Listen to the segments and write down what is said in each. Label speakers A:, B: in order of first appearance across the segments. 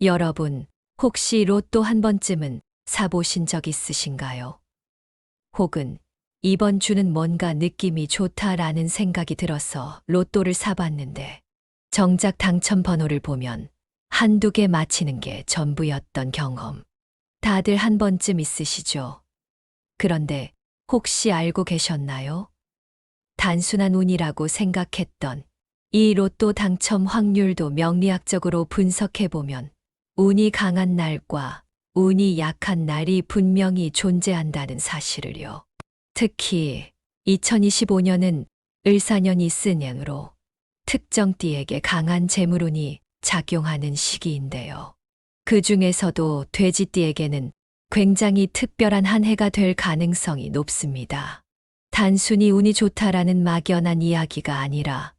A: 여러분, 혹시 로또 한 번쯤은 사보신 적 있으신가요? 혹은 이번 주는 뭔가 느낌이 좋다라는 생각이 들어서 로또를 사봤는데 정작 당첨 번호를 보면 한두 개 맞히는 게 전부였던 경험. 다들 한 번쯤 있으시죠? 그런데 혹시 알고 계셨나요? 단순한 운이라고 생각했던 이 로또 당첨 확률도 명리학적으로 분석해보면 운이 강한 날과 운이 약한 날이 분명히 존재한다는 사실을요. 특히 2025년은 을사년이 쓴행으로 특정 띠에게 강한 재물운이 작용하는 시기인데요. 그 중에서도 돼지띠에게는 굉장히 특별한 한 해가 될 가능성이 높습니다. 단순히 운이 좋다라는 막연한 이야기가 아니라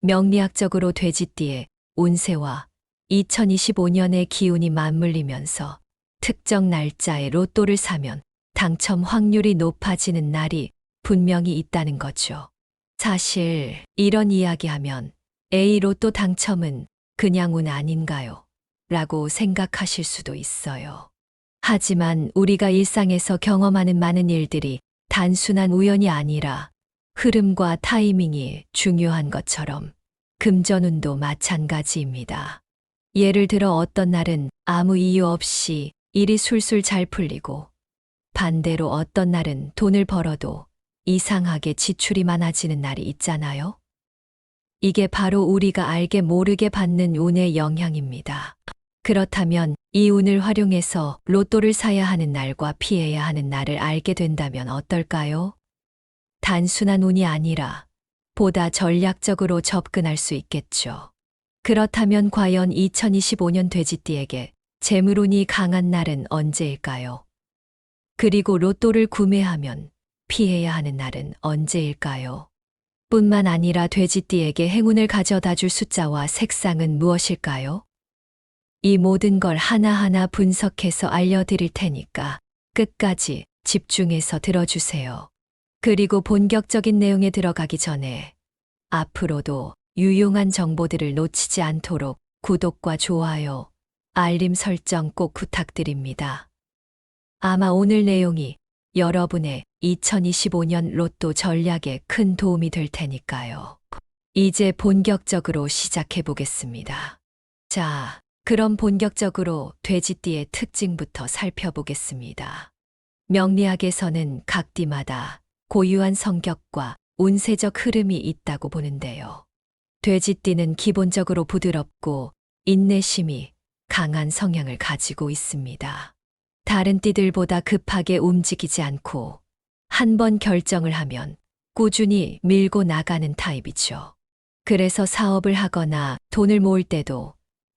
A: 명리학적으로 돼지띠의 운세와 2025년의 기운이 맞물리면서 특정 날짜에 로또를 사면 당첨 확률이 높아지는 날이 분명히 있다는 거죠. 사실 이런 이야기하면 A 로또 당첨은 그냥 운 아닌가요? 라고 생각하실 수도 있어요. 하지만 우리가 일상에서 경험하는 많은 일들이 단순한 우연이 아니라 흐름과 타이밍이 중요한 것처럼 금전운도 마찬가지입니다. 예를 들어 어떤 날은 아무 이유 없이 일이 술술 잘 풀리고 반대로 어떤 날은 돈을 벌어도 이상하게 지출이 많아지는 날이 있잖아요. 이게 바로 우리가 알게 모르게 받는 운의 영향입니다. 그렇다면 이 운을 활용해서 로또를 사야 하는 날과 피해야 하는 날을 알게 된다면 어떨까요? 단순한 운이 아니라 보다 전략적으로 접근할 수 있겠죠. 그렇다면 과연 2025년 돼지띠에게 재물운이 강한 날은 언제일까요? 그리고 로또를 구매하면 피해야 하는 날은 언제일까요? 뿐만 아니라 돼지띠에게 행운을 가져다 줄 숫자와 색상은 무엇일까요? 이 모든 걸 하나하나 분석해서 알려드릴 테니까 끝까지 집중해서 들어주세요. 그리고 본격적인 내용에 들어가기 전에 앞으로도 유용한 정보들을 놓치지 않도록 구독과 좋아요, 알림 설정 꼭 부탁드립니다. 아마 오늘 내용이 여러분의 2025년 로또 전략에 큰 도움이 될 테니까요. 이제 본격적으로 시작해 보겠습니다. 자, 그럼 본격적으로 돼지띠의 특징부터 살펴보겠습니다. 명리학에서는 각 띠마다 고유한 성격과 운세적 흐름이 있다고 보는데요. 돼지띠는 기본적으로 부드럽고 인내심이 강한 성향을 가지고 있습니다. 다른 띠들보다 급하게 움직이지 않고 한 번 결정을 하면 꾸준히 밀고 나가는 타입이죠. 그래서 사업을 하거나 돈을 모을 때도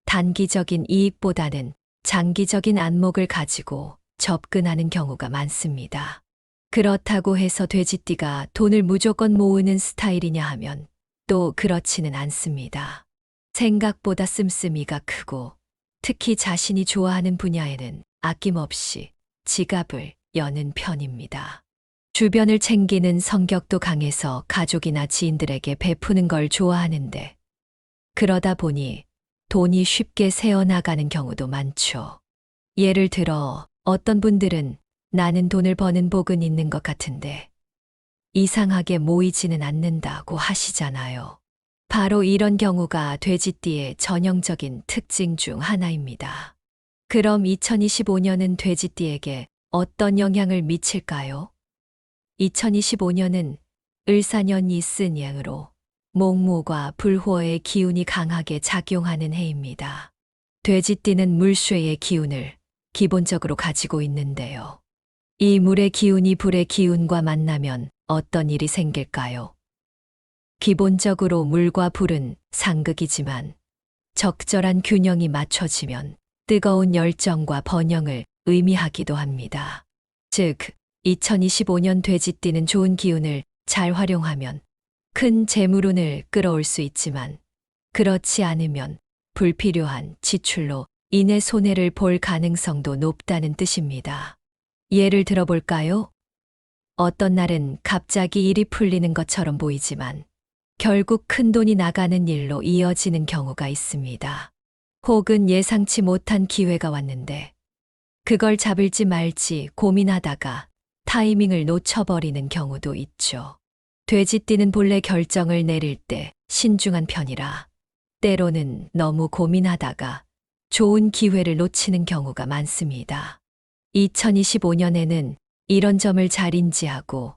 A: 단기적인 이익보다는 장기적인 안목을 가지고 접근하는 경우가 많습니다. 그렇다고 해서 돼지띠가 돈을 무조건 모으는 스타일이냐 하면 또 그렇지는 않습니다. 생각보다 씀씀이가 크고 특히 자신이 좋아하는 분야에는 아낌없이 지갑을 여는 편입니다. 주변을 챙기는 성격도 강해서 가족이나 지인들에게 베푸는 걸 좋아하는데 그러다 보니 돈이 쉽게 새어나가는 경우도 많죠. 예를 들어 어떤 분들은 나는 돈을 버는 복은 있는 것 같은데 이상하게 모이지는 않는다고 하시잖아요. 바로 이런 경우가 돼지띠의 전형적인 특징 중 하나입니다. 그럼 2025년은 돼지띠에게 어떤 영향을 미칠까요? 2025년은 을사년이 쓴 양으로 목무과 불호의 기운이 강하게 작용하는 해입니다. 돼지띠는 물쇠의 기운을 기본적으로 가지고 있는데요. 이 물의 기운이 불의 기운과 만나면 어떤 일이 생길까요? 기본적으로 물과 불은 상극이지만 적절한 균형이 맞춰지면 뜨거운 열정과 번영을 의미하기도 합니다. 즉, 2025년 돼지띠는 좋은 기운을 잘 활용하면 큰 재물운을 끌어올 수 있지만 그렇지 않으면 불필요한 지출로 인해 손해를 볼 가능성도 높다는 뜻입니다. 예를 들어볼까요? 어떤 날은 갑자기 일이 풀리는 것처럼 보이지만 결국 큰 돈이 나가는 일로 이어지는 경우가 있습니다. 혹은 예상치 못한 기회가 왔는데 그걸 잡을지 말지 고민하다가 타이밍을 놓쳐버리는 경우도 있죠. 돼지띠는 본래 결정을 내릴 때 신중한 편이라 때로는 너무 고민하다가 좋은 기회를 놓치는 경우가 많습니다. 2025년에는 이런 점을 잘 인지하고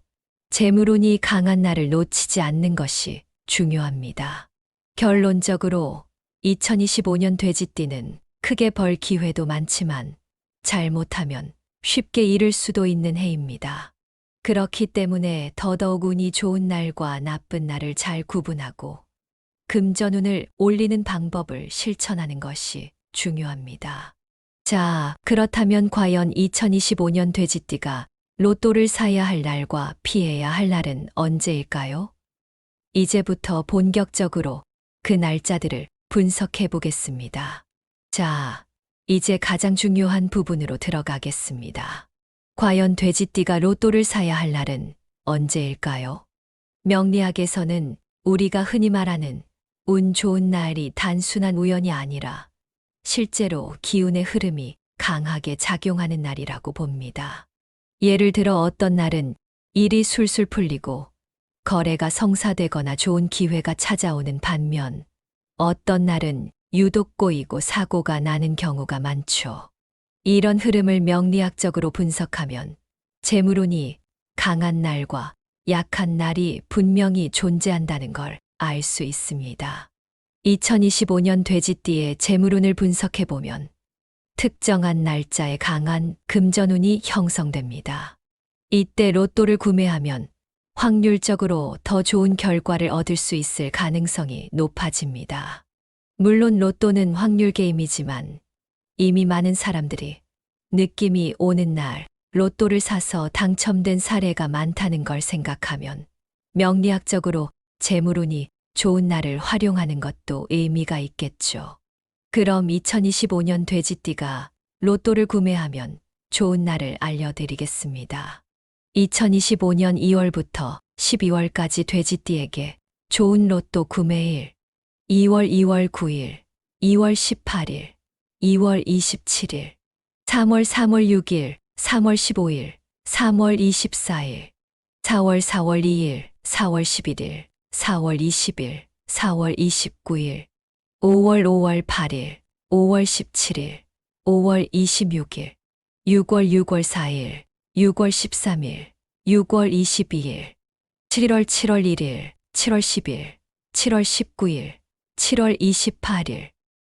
A: 재물운이 강한 날을 놓치지 않는 것이 중요합니다. 결론적으로 2025년 돼지띠는 크게 벌 기회도 많지만 잘못하면 쉽게 잃을 수도 있는 해입니다. 그렇기 때문에 더더욱 운이 좋은 날과 나쁜 날을 잘 구분하고 금전운을 올리는 방법을 실천하는 것이 중요합니다. 자, 그렇다면 과연 2025년 돼지띠가 로또를 사야 할 날과 피해야 할 날은 언제일까요? 이제부터 본격적으로 그 날짜들을 분석해 보겠습니다. 자, 이제 가장 중요한 부분으로 들어가겠습니다. 과연 돼지띠가 로또를 사야 할 날은 언제일까요? 명리학에서는 우리가 흔히 말하는 운 좋은 날이 단순한 우연이 아니라 실제로 기운의 흐름이 강하게 작용하는 날이라고 봅니다. 예를 들어 어떤 날은 일이 술술 풀리고 거래가 성사되거나 좋은 기회가 찾아오는 반면 어떤 날은 유독 꼬이고 사고가 나는 경우가 많죠. 이런 흐름을 명리학적으로 분석하면 재물운이 강한 날과 약한 날이 분명히 존재한다는 걸 알 수 있습니다. 2025년 돼지띠의 재물운을 분석해보면 특정한 날짜에 강한 금전운이 형성됩니다. 이때 로또를 구매하면 확률적으로 더 좋은 결과를 얻을 수 있을 가능성이 높아집니다. 물론 로또는 확률 게임이지만 이미 많은 사람들이 느낌이 오는 날 로또를 사서 당첨된 사례가 많다는 걸 생각하면 명리학적으로 재물운이 좋은 날을 활용하는 것도 의미가 있겠죠. 그럼 2025년 돼지띠가 로또를 구매하면 좋은 날을 알려드리겠습니다. 2025년 2월부터 12월까지 돼지띠에게 좋은 로또 구매일 2월 9일, 2월 18일, 2월 27일, 3월 6일, 3월 15일, 3월 24일, 4월 2일, 4월 11일, 4월 20일, 4월 29일, 5월 8일, 5월 17일, 5월 26일, 6월 4일, 6월 13일, 6월 22일, 7월 1일, 7월 10일, 7월 19일, 7월 28일,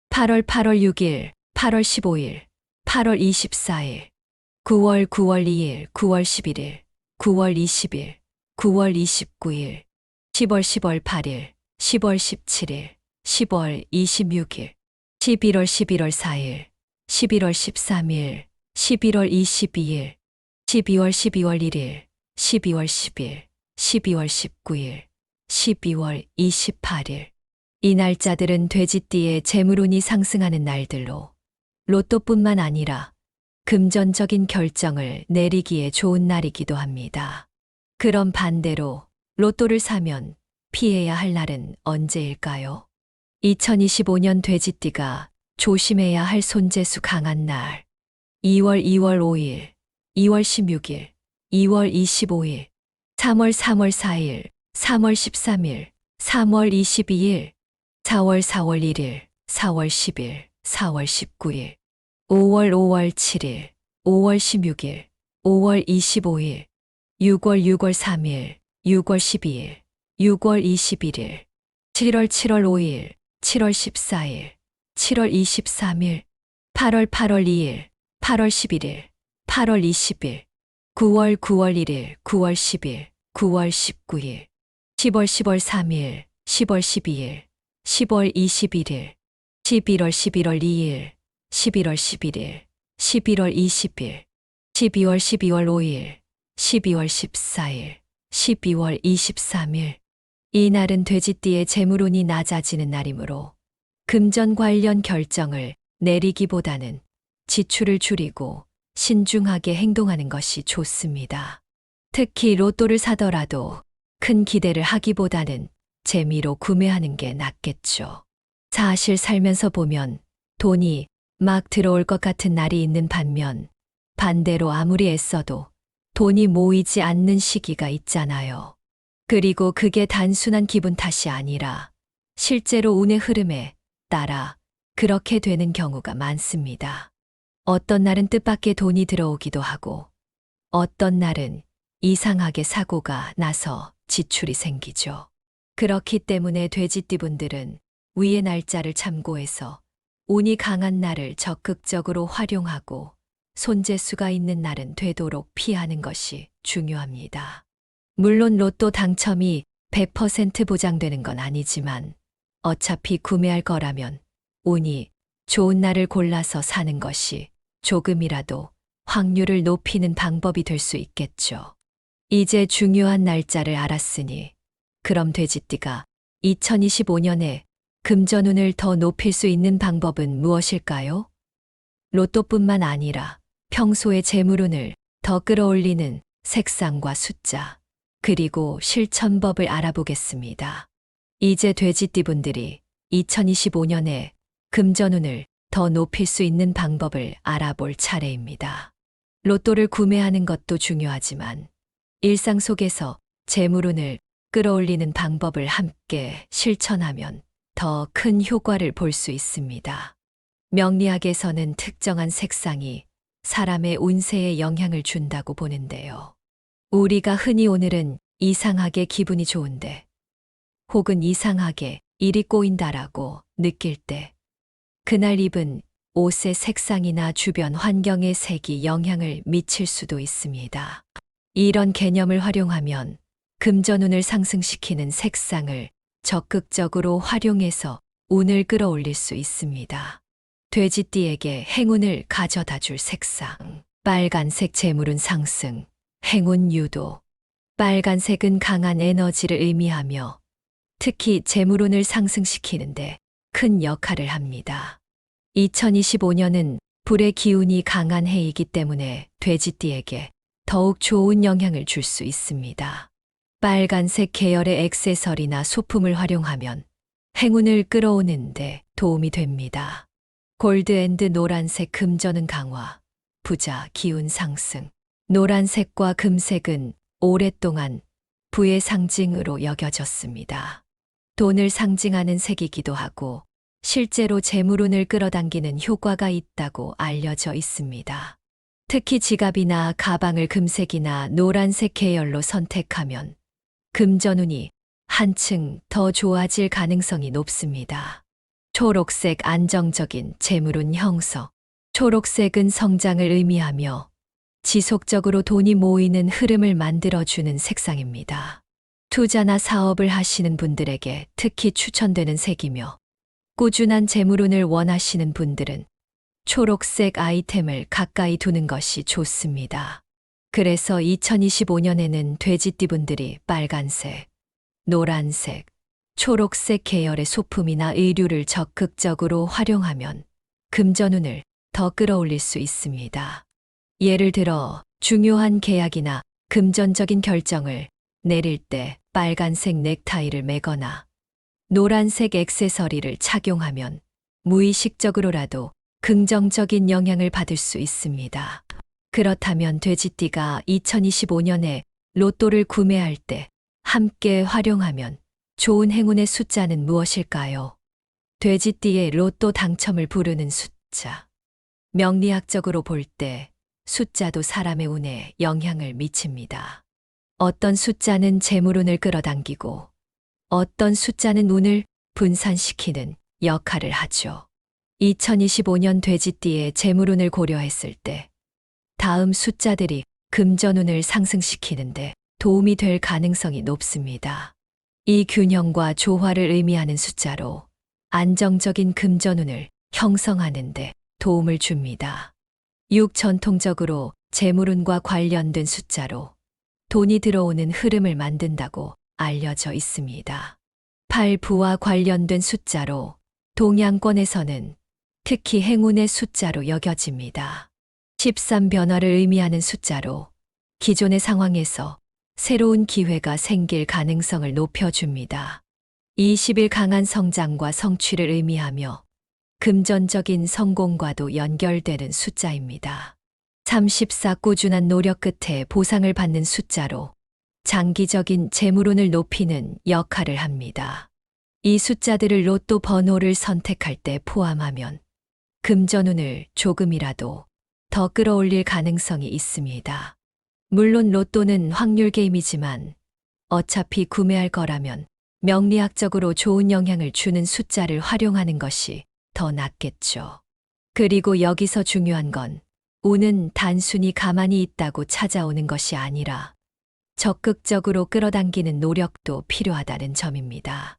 A: 8월 6일, 8월 15일, 8월 24일, 9월 2일, 9월 11일, 9월 20일, 9월 29일, 10월 8일, 10월 17일, 10월 26일, 11월 4일, 11월 13일, 11월 22일, 12월 1일, 12월 10일, 12월 19일, 12월 28일. 이 날짜들은 돼지띠의 재물운이 상승하는 날들로 로또뿐만 아니라 금전적인 결정을 내리기에 좋은 날이기도 합니다. 그럼 반대로 로또를 사면 피해야 할 날은 언제일까요? 2025년 돼지띠가 조심해야 할 손재수 강한 날 2월 5일, 2월 16일, 2월 25일, 3월 4일, 3월 13일, 3월 22일, 4월 1일, 4월 10일, 4월 19일, 5월 7일, 5월 16일, 5월 25일, 6월 3일, 6월 12일, 6월 21일, 7월 5일, 7월 14일, 7월 23일, 8월 2일, 8월 11일, 8월 20일, 9월 1일, 9월 10일, 9월 19일, 10월 3일, 10월 12일, 10월 21일, 11월 2일, 11월 11일, 11월 20일, 12월 5일, 12월 14일, 12월 23일. 이 날은 돼지띠의 재물운이 낮아지는 날이므로 금전 관련 결정을 내리기보다는 지출을 줄이고 신중하게 행동하는 것이 좋습니다. 특히 로또를 사더라도 큰 기대를 하기보다는 재미로 구매하는 게 낫겠죠. 사실 살면서 보면 돈이 막 들어올 것 같은 날이 있는 반면 반대로 아무리 애써도 돈이 모이지 않는 시기가 있잖아요. 그리고 그게 단순한 기분 탓이 아니라 실제로 운의 흐름에 따라 그렇게 되는 경우가 많습니다. 어떤 날은 뜻밖의 돈이 들어오기도 하고 어떤 날은 이상하게 사고가 나서 지출이 생기죠. 그렇기 때문에 돼지띠분들은 위의 날짜를 참고해서 운이 강한 날을 적극적으로 활용하고 손재수가 있는 날은 되도록 피하는 것이 중요합니다. 물론 로또 당첨이 100% 보장되는 건 아니지만 어차피 구매할 거라면 운이 좋은 날을 골라서 사는 것이 조금이라도 확률을 높이는 방법이 될 수 있겠죠. 이제 중요한 날짜를 알았으니 그럼 돼지띠가 2025년에 금전운을 더 높일 수 있는 방법은 무엇일까요? 로또뿐만 아니라 평소의 재물운을 더 끌어올리는 색상과 숫자, 그리고 실천법을 알아보겠습니다. 이제 돼지띠분들이 2025년에 금전운을 더 높일 수 있는 방법을 알아볼 차례입니다. 로또를 구매하는 것도 중요하지만 일상 속에서 재물운을 끌어올리는 방법을 함께 실천하면 더 큰 효과를 볼 수 있습니다. 명리학에서는 특정한 색상이 사람의 운세에 영향을 준다고 보는데요. 우리가 흔히 오늘은 이상하게 기분이 좋은데 혹은 이상하게 일이 꼬인다라고 느낄 때 그날 입은 옷의 색상이나 주변 환경의 색이 영향을 미칠 수도 있습니다. 이런 개념을 활용하면 금전운을 상승시키는 색상을 적극적으로 활용해서 운을 끌어올릴 수 있습니다. 돼지띠에게 행운을 가져다 줄 색상. 빨간색 재물운 상승, 행운 유도. 빨간색은 강한 에너지를 의미하며 특히 재물운을 상승시키는데 큰 역할을 합니다. 2025년은 불의 기운이 강한 해이기 때문에 돼지띠에게 더욱 좋은 영향을 줄 수 있습니다. 빨간색 계열의 액세서리나 소품을 활용하면 행운을 끌어오는데 도움이 됩니다. 골드 앤드 노란색 금전운 강화, 부자 기운 상승. 노란색과 금색은 오랫동안 부의 상징으로 여겨졌습니다. 돈을 상징하는 색이기도 하고 실제로 재물운을 끌어당기는 효과가 있다고 알려져 있습니다. 특히 지갑이나 가방을 금색이나 노란색 계열로 선택하면 금전운이 한층 더 좋아질 가능성이 높습니다. 초록색 안정적인 재물운 형성. 초록색은 성장을 의미하며 지속적으로 돈이 모이는 흐름을 만들어주는 색상입니다. 투자나 사업을 하시는 분들에게 특히 추천되는 색이며 꾸준한 재물운을 원하시는 분들은 초록색 아이템을 가까이 두는 것이 좋습니다. 그래서 2025년에는 돼지띠분들이 빨간색, 노란색, 초록색 계열의 소품이나 의류를 적극적으로 활용하면 금전운을 더 끌어올릴 수 있습니다. 예를 들어 중요한 계약이나 금전적인 결정을 내릴 때 빨간색 넥타이를 매거나 노란색 액세서리를 착용하면 무의식적으로라도 긍정적인 영향을 받을 수 있습니다. 그렇다면 돼지띠가 2025년에 로또를 구매할 때 함께 활용하면 좋은 행운의 숫자는 무엇일까요? 돼지띠의 로또 당첨을 부르는 숫자. 명리학적으로 볼 때 숫자도 사람의 운에 영향을 미칩니다. 어떤 숫자는 재물운을 끌어당기고 어떤 숫자는 운을 분산시키는 역할을 하죠. 2025년 돼지띠의 재물운을 고려했을 때 다음 숫자들이 금전운을 상승시키는데 도움이 될 가능성이 높습니다. 이 균형과 조화를 의미하는 숫자로 안정적인 금전운을 형성하는데 도움을 줍니다. 6. 전통적으로 재물운과 관련된 숫자로 돈이 들어오는 흐름을 만든다고 알려져 있습니다. 8. 부와 관련된 숫자로 동양권에서는 특히 행운의 숫자로 여겨집니다. 13. 변화를 의미하는 숫자로 기존의 상황에서 새로운 기회가 생길 가능성을 높여줍니다. 20일 강한 성장과 성취를 의미하며 금전적인 성공과도 연결되는 숫자입니다. 34 꾸준한 노력 끝에 보상을 받는 숫자로 장기적인 재물운을 높이는 역할을 합니다. 이 숫자들을 로또 번호를 선택할 때 포함하면 금전운을 조금이라도 더 끌어올릴 가능성이 있습니다. 물론 로또는 확률 게임이지만 어차피 구매할 거라면 명리학적으로 좋은 영향을 주는 숫자를 활용하는 것이 더 낫겠죠. 그리고 여기서 중요한 건 운은 단순히 가만히 있다고 찾아오는 것이 아니라 적극적으로 끌어당기는 노력도 필요하다는 점입니다.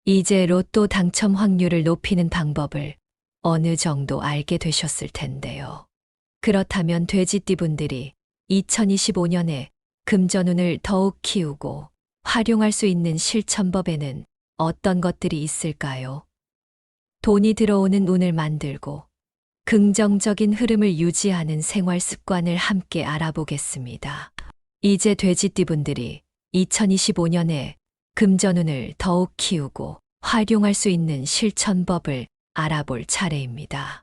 A: 이제 로또 당첨 확률을 높이는 방법을 어느 정도 알게 되셨을 텐데요. 그렇다면 돼지띠분들이 2025년에 금전운을 더욱 키우고 활용할 수 있는 실천법에는 어떤 것들이 있을까요? 돈이 들어오는 운을 만들고 긍정적인 흐름을 유지하는 생활 습관을 함께 알아보겠습니다. 이제 돼지띠분들이 2025년에 금전운을 더욱 키우고 활용할 수 있는 실천법을 알아볼 차례입니다.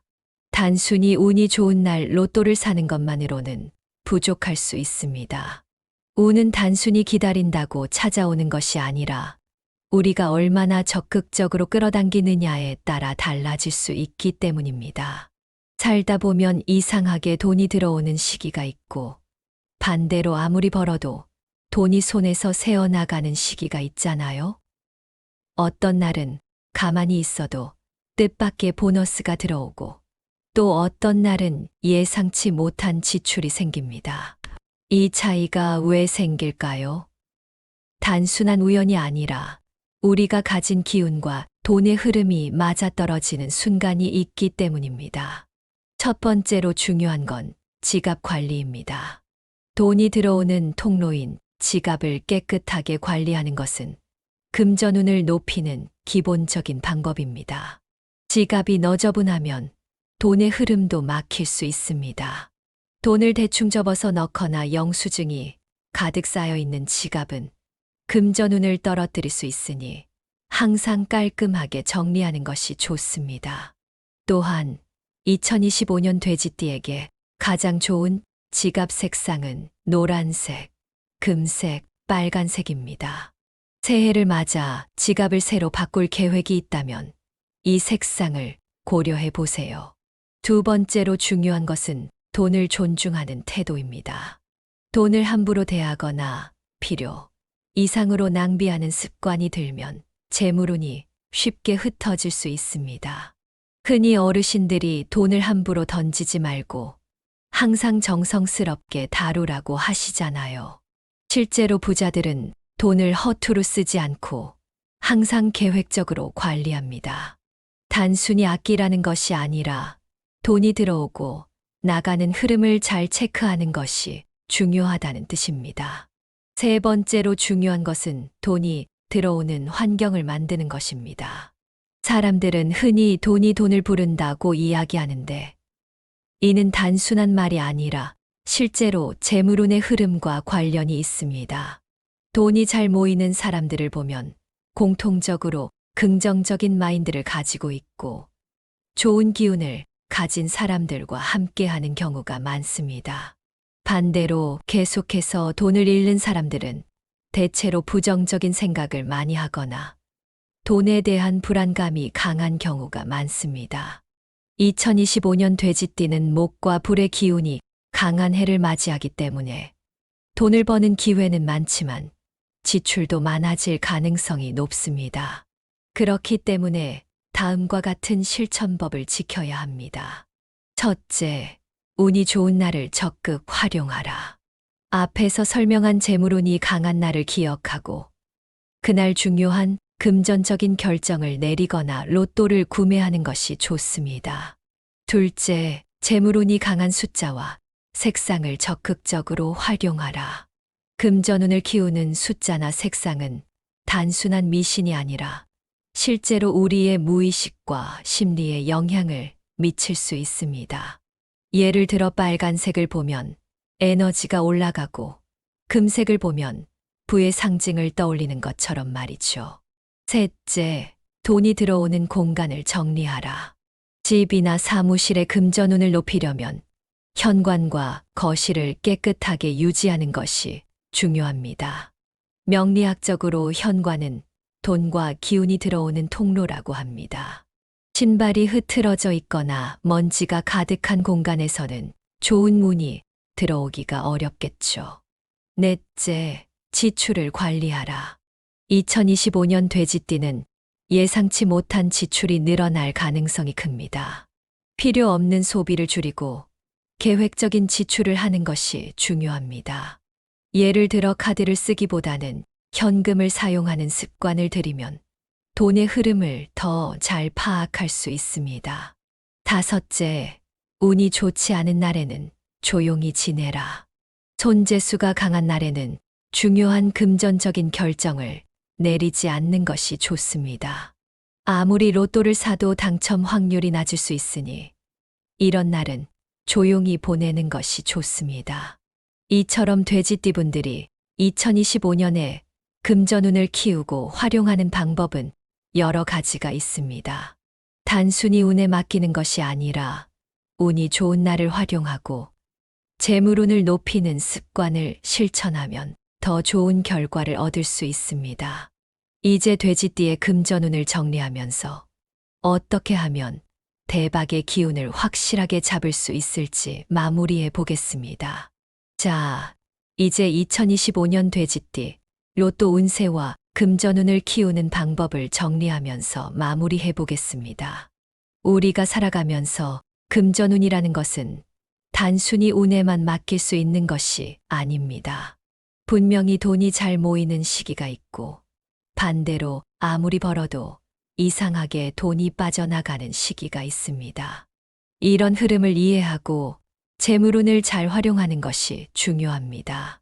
A: 단순히 운이 좋은 날 로또를 사는 것만으로는 부족할 수 있습니다. 운은 단순히 기다린다고 찾아오는 것이 아니라 우리가 얼마나 적극적으로 끌어당기느냐에 따라 달라질 수 있기 때문입니다. 살다 보면 이상하게 돈이 들어오는 시기가 있고 반대로 아무리 벌어도 돈이 손에서 새어나가는 시기가 있잖아요. 어떤 날은 가만히 있어도 뜻밖의 보너스가 들어오고 또 어떤 날은 예상치 못한 지출이 생깁니다. 이 차이가 왜 생길까요? 단순한 우연이 아니라 우리가 가진 기운과 돈의 흐름이 맞아떨어지는 순간이 있기 때문입니다. 첫 번째로 중요한 건 지갑 관리입니다. 돈이 들어오는 통로인 지갑을 깨끗하게 관리하는 것은 금전운을 높이는 기본적인 방법입니다. 지갑이 너저분하면 돈의 흐름도 막힐 수 있습니다. 돈을 대충 접어서 넣거나 영수증이 가득 쌓여 있는 지갑은 금전운을 떨어뜨릴 수 있으니 항상 깔끔하게 정리하는 것이 좋습니다. 또한 2025년 돼지띠에게 가장 좋은 지갑 색상은 노란색, 금색, 빨간색입니다. 새해를 맞아 지갑을 새로 바꿀 계획이 있다면 이 색상을 고려해 보세요. 두 번째로 중요한 것은 돈을 존중하는 태도입니다. 돈을 함부로 대하거나 필요 이상으로 낭비하는 습관이 들면 재물운이 쉽게 흩어질 수 있습니다. 흔히 어르신들이 돈을 함부로 던지지 말고 항상 정성스럽게 다루라고 하시잖아요. 실제로 부자들은 돈을 허투루 쓰지 않고 항상 계획적으로 관리합니다. 단순히 아끼라는 것이 아니라 돈이 들어오고 나가는 흐름을 잘 체크하는 것이 중요하다는 뜻입니다. 세 번째로 중요한 것은 돈이 들어오는 환경을 만드는 것입니다. 사람들은 흔히 돈이 돈을 부른다고 이야기하는데 이는 단순한 말이 아니라 실제로 재물운의 흐름과 관련이 있습니다. 돈이 잘 모이는 사람들을 보면 공통적으로 긍정적인 마인드를 가지고 있고 좋은 기운을 가진 사람들과 함께하는 경우가 많습니다. 반대로 계속해서 돈을 잃는 사람들은 대체로 부정적인 생각을 많이 하거나 돈에 대한 불안감이 강한 경우가 많습니다. 2025년 돼지띠는 목과 불의 기운이 강한 해를 맞이하기 때문에 돈을 버는 기회는 많지만 지출도 많아질 가능성이 높습니다. 그렇기 때문에 다음과 같은 실천법을 지켜야 합니다. 첫째, 운이 좋은 날을 적극 활용하라. 앞에서 설명한 재물운이 강한 날을 기억하고 그날 중요한 금전적인 결정을 내리거나 로또를 구매하는 것이 좋습니다. 둘째, 재물운이 강한 숫자와 색상을 적극적으로 활용하라. 금전운을 키우는 숫자나 색상은 단순한 미신이 아니라 실제로 우리의 무의식과 심리에 영향을 미칠 수 있습니다. 예를 들어 빨간색을 보면 에너지가 올라가고 금색을 보면 부의 상징을 떠올리는 것처럼 말이죠. 셋째, 돈이 들어오는 공간을 정리하라. 집이나 사무실의 금전운을 높이려면 현관과 거실을 깨끗하게 유지하는 것이 중요합니다. 명리학적으로 현관은 돈과 기운이 들어오는 통로라고 합니다. 신발이 흐트러져 있거나 먼지가 가득한 공간에서는 좋은 운이 들어오기가 어렵겠죠. 넷째, 지출을 관리하라. 2025년 돼지띠는 예상치 못한 지출이 늘어날 가능성이 큽니다. 필요 없는 소비를 줄이고 계획적인 지출을 하는 것이 중요합니다. 예를 들어 카드를 쓰기보다는 현금을 사용하는 습관을 들이면 돈의 흐름을 더 잘 파악할 수 있습니다. 다섯째, 운이 좋지 않은 날에는 조용히 지내라. 손재수가 강한 날에는 중요한 금전적인 결정을 내리지 않는 것이 좋습니다. 아무리 로또를 사도 당첨 확률이 낮을 수 있으니 이런 날은 조용히 보내는 것이 좋습니다. 이처럼 돼지띠분들이 2025년에 금전운을 키우고 활용하는 방법은 여러 가지가 있습니다. 단순히 운에 맡기는 것이 아니라 운이 좋은 날을 활용하고 재물운을 높이는 습관을 실천하면 더 좋은 결과를 얻을 수 있습니다. 이제 돼지띠의 금전운을 정리하면서 어떻게 하면 대박의 기운을 확실하게 잡을 수 있을지 마무리해 보겠습니다. 자, 이제 2025년 돼지띠 로또 운세와 금전운을 키우는 방법을 정리하면서 마무리해 보겠습니다. 우리가 살아가면서 금전운이라는 것은 단순히 운에만 맡길 수 있는 것이 아닙니다. 분명히 돈이 잘 모이는 시기가 있고 반대로 아무리 벌어도 이상하게 돈이 빠져나가는 시기가 있습니다. 이런 흐름을 이해하고 재물운을 잘 활용하는 것이 중요합니다.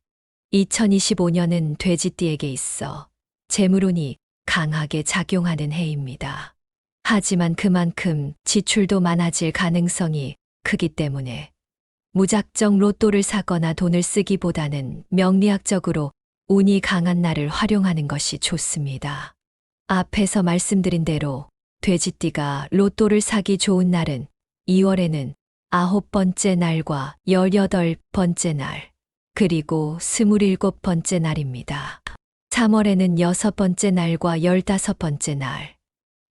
A: 2025년은 돼지띠에게 있어 재물운이 강하게 작용하는 해입니다. 하지만 그만큼 지출도 많아질 가능성이 크기 때문에 무작정 로또를 사거나 돈을 쓰기보다는 명리학적으로 운이 강한 날을 활용하는 것이 좋습니다. 앞에서 말씀드린 대로 돼지띠가 로또를 사기 좋은 날은 2월에는 9번째 날과 18번째 날, 그리고 27번째 날입니다. 3월에는 6번째 날과 15번째 날,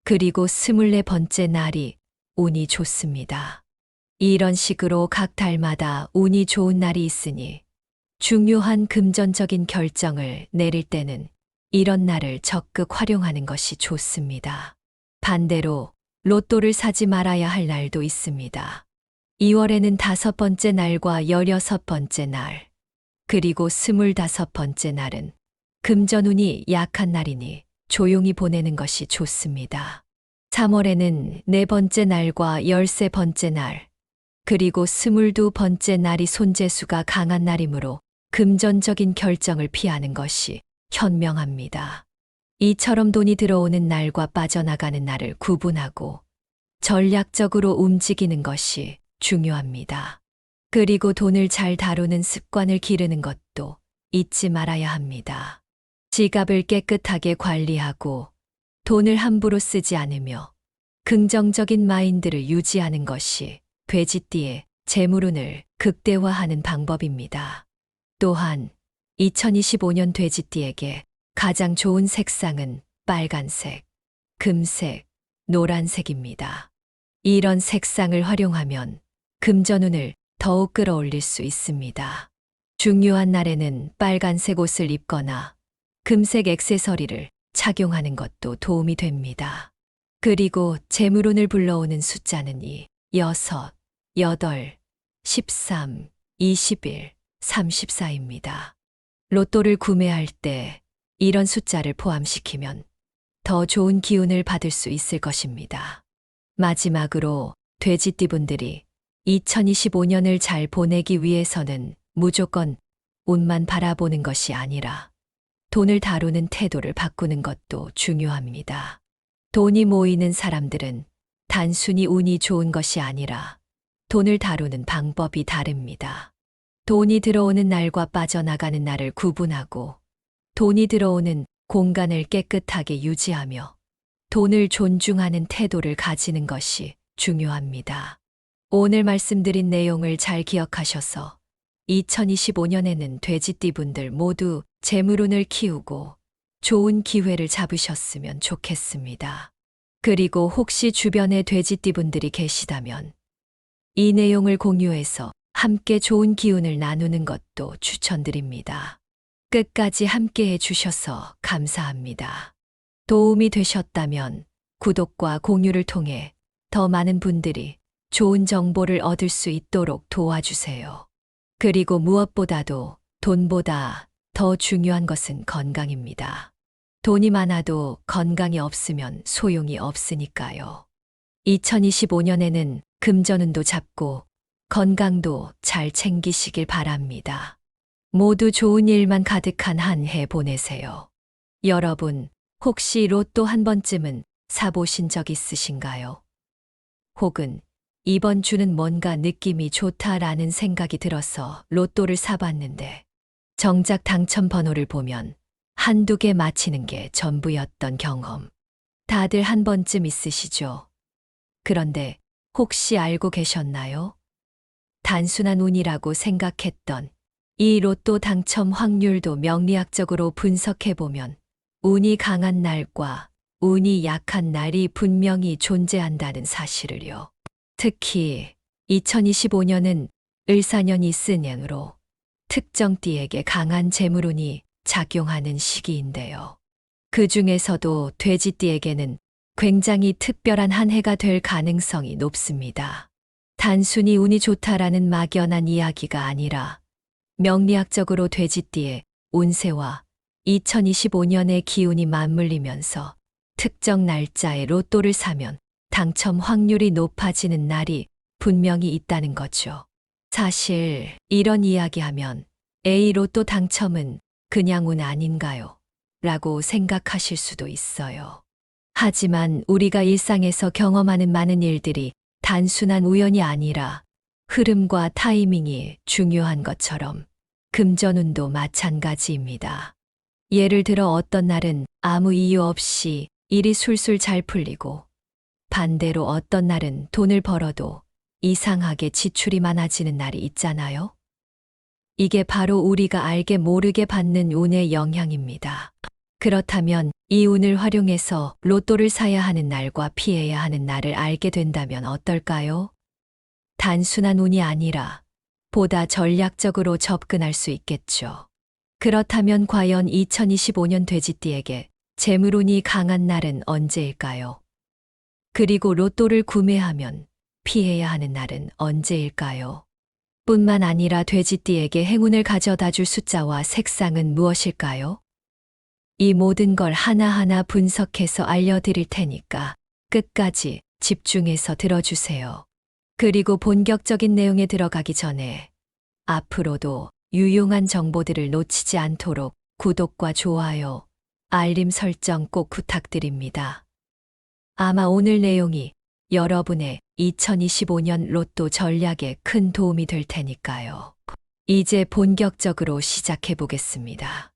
A: 그리고 24번째 날이 운이 좋습니다. 이런 식으로 각 달마다 운이 좋은 날이 있으니 중요한 금전적인 결정을 내릴 때는 이런 날을 적극 활용하는 것이 좋습니다. 반대로 로또를 사지 말아야 할 날도 있습니다. 2월에는 5번째 날과 16번째 날, 그리고 25번째 날은 금전운이 약한 날이니 조용히 보내는 것이 좋습니다. 3월에는 4번째 날과 13번째 날, 그리고 22번째 날이 손재수가 강한 날이므로 금전적인 결정을 피하는 것이 현명합니다. 이처럼 돈이 들어오는 날과 빠져나가는 날을 구분하고 전략적으로 움직이는 것이 중요합니다. 그리고 돈을 잘 다루는 습관을 기르는 것도 잊지 말아야 합니다. 지갑을 깨끗하게 관리하고 돈을 함부로 쓰지 않으며 긍정적인 마인드를 유지하는 것이 돼지띠의 재물운을 극대화하는 방법입니다. 또한 2025년 돼지띠에게 가장 좋은 색상은 빨간색, 금색, 노란색입니다. 이런 색상을 활용하면 금전운을 더욱 끌어올릴 수 있습니다. 중요한 날에는 빨간색 옷을 입거나 금색 액세서리를 착용하는 것도 도움이 됩니다. 그리고 재물운을 불러오는 숫자는 2, 6, 8, 13, 21, 34입니다. 로또를 구매할 때 이런 숫자를 포함시키면 더 좋은 기운을 받을 수 있을 것입니다. 마지막으로 돼지띠분들이 2025년을 잘 보내기 위해서는 무조건 운만 바라보는 것이 아니라 돈을 다루는 태도를 바꾸는 것도 중요합니다. 돈이 모이는 사람들은 단순히 운이 좋은 것이 아니라 돈을 다루는 방법이 다릅니다. 돈이 들어오는 날과 빠져나가는 날을 구분하고 돈이 들어오는 공간을 깨끗하게 유지하며 돈을 존중하는 태도를 가지는 것이 중요합니다. 오늘 말씀드린 내용을 잘 기억하셔서 2025년에는 돼지띠분들 모두 재물운을 키우고 좋은 기회를 잡으셨으면 좋겠습니다. 그리고 혹시 주변에 돼지띠분들이 계시다면 이 내용을 공유해서 함께 좋은 기운을 나누는 것도 추천드립니다. 끝까지 함께 해주셔서 감사합니다. 도움이 되셨다면 구독과 공유를 통해 더 많은 분들이 좋은 정보를 얻을 수 있도록 도와주세요. 그리고 무엇보다도 돈보다 더 중요한 것은 건강입니다. 돈이 많아도 건강이 없으면 소용이 없으니까요. 2025년에는 금전운도 잡고 건강도 잘 챙기시길 바랍니다. 모두 좋은 일만 가득한 한 해 보내세요. 여러분, 혹시 로또 한 번쯤은 사보신 적 있으신가요? 혹은 이번 주는 뭔가 느낌이 좋다라는 생각이 들어서 로또를 사봤는데 정작 당첨 번호를 보면 한두 개 맞히는 게 전부였던 경험. 다들 한 번쯤 있으시죠? 그런데 혹시 알고 계셨나요? 단순한 운이라고 생각했던 이 로또 당첨 확률도 명리학적으로 분석해보면 운이 강한 날과 운이 약한 날이 분명히 존재한다는 사실을요. 특히 2025년은 을사년이 쓰년으로 특정 띠에게 강한 재물운이 작용하는 시기인데요. 그 중에서도 돼지띠에게는 굉장히 특별한 한 해가 될 가능성이 높습니다. 단순히 운이 좋다라는 막연한 이야기가 아니라 명리학적으로 돼지띠의 운세와 2025년의 기운이 맞물리면서 특정 날짜에 로또를 사면 당첨 확률이 높아지는 날이 분명히 있다는 거죠. 사실 이런 이야기하면 에이 로또 당첨은 그냥 운 아닌가요? 라고 생각하실 수도 있어요. 하지만 우리가 일상에서 경험하는 많은 일들이 단순한 우연이 아니라 흐름과 타이밍이 중요한 것처럼 금전운도 마찬가지입니다. 예를 들어 어떤 날은 아무 이유 없이 일이 술술 잘 풀리고 반대로 어떤 날은 돈을 벌어도 이상하게 지출이 많아지는 날이 있잖아요. 이게 바로 우리가 알게 모르게 받는 운의 영향입니다. 그렇다면 이 운을 활용해서 로또를 사야 하는 날과 피해야 하는 날을 알게 된다면 어떨까요? 단순한 운이 아니라 보다 전략적으로 접근할 수 있겠죠. 그렇다면 과연 2025년 돼지띠에게 재물운이 강한 날은 언제일까요? 그리고 로또를 구매하면 피해야 하는 날은 언제일까요? 뿐만 아니라 돼지띠에게 행운을 가져다 줄 숫자와 색상은 무엇일까요? 이 모든 걸 하나하나 분석해서 알려드릴 테니까 끝까지 집중해서 들어주세요. 그리고 본격적인 내용에 들어가기 전에 앞으로도 유용한 정보들을 놓치지 않도록 구독과 좋아요, 알림 설정 꼭 부탁드립니다. 아마 오늘 내용이 여러분의 2025년 로또 전략에 큰 도움이 될 테니까요. 이제 본격적으로 시작해 보겠습니다.